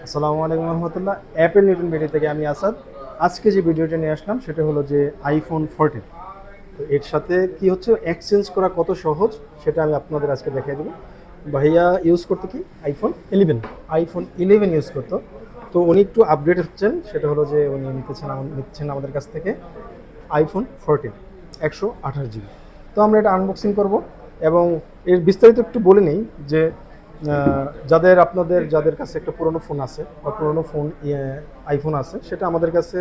আসসালামু আলাইকুম রহমতুল্লাহ। Apple Newton video থেকে আমি আসাদ। আজকে যে ভিডিওটা নিয়ে আসলাম সেটা হলো যে আইফোন 14। তো এর সাথে কি হচ্ছে, এক্সচেঞ্জ করা কত সহজ সেটা আমি আপনাদের আজকে দেখিয়ে দেবো। ভাইয়া ইউজ করতো কি আইফোন 11, আইফোন 11 ইউজ করতো। তো উনি একটু আপডেট হচ্ছেন, সেটা হলো যে উনি নিচ্ছেন আমাদের কাছ থেকে আইফোন 14 128 জিবি। তো আমরা এটা আনবক্সিং করব এবং এর বিস্তারিত একটু বলে নিই যে যাদের কাছে একটা পুরনো ফোন আছে বা পুরনো ফোন আইফোন আছে, সেটা আমাদের কাছে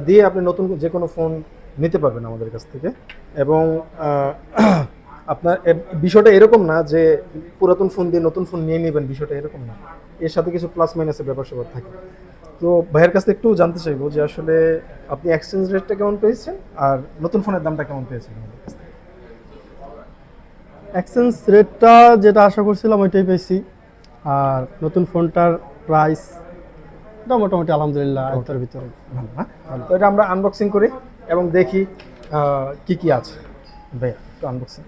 দিয়ে আপনি নতুন যে কোনো ফোন নিতে পারবেন আমাদের কাছ থেকে। এবং আপনার বিষয়টা এরকম না যে পুরাতন ফোন দিয়ে নতুন ফোন নিয়ে নেবেন, বিষয়টা এরকম না। এর সাথে কিছু প্লাস মাইনাসের ব্যাপার স্যাপার থাকে। তো ভাইয়ের কাছে একটু জানতে চাইবো যে আসলে আপনি এক্সচেঞ্জ রেটটা কেমন পেয়েছেন আর নতুন ফোনের দামটা কেমন পেয়েছেন আমাদের কাছ থেকে? এক্সচেঞ্জ রেটটা যেটা আশা করছিলাম ওইটাই পেয়েছি। আর নতুন ফোনটার প্রাইসটা মোটামুটি আলহামদুলিল্লাহ আয়ত্তের ভিতরে। ভালো না? তো এটা আমরা আনবক্সিং করি এবং দেখি কি কি আছে। ভাইয়া একটু আনবক্সিং।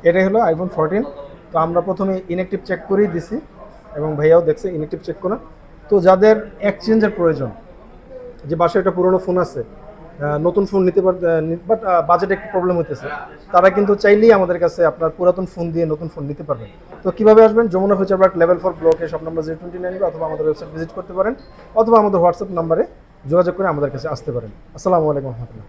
এটাই হলো আইফোন 14। তো আমরা প্রথমে ইনঅ্যাক্টিভ চেক করেই দিছি এবং ভাইয়াও দেখছে ইনঅ্যাক্টিভ চেক করা। তো যাদের এক্সচেঞ্জের প্রয়োজন, যে বাসায় একটা পুরোনো ফোন আছে, নতুন ফোন নিতে পার, বাট বাজেট একটু প্রবলেম হতেছে, তারা কিন্তু চাইলেই আমাদের কাছে আপনার পুরাতন ফোন দিয়ে নতুন ফোন নিতে পারবেন। তো কিভাবে আসবেন? যমুনা ফিউচার পার্ক লেভেল 4 ব্লকে শপ নাম্বার 029 অথবা আমাদের ওয়েবসাইট ভিজিট করতে পারেন, অথবা আমাদের হোয়াটসঅ্যাপ নাম্বারে যোগাযোগ করে আমাদের কাছে আসতে পারেন। আসসালামু আলাইকুম রহমতুল্লাহ।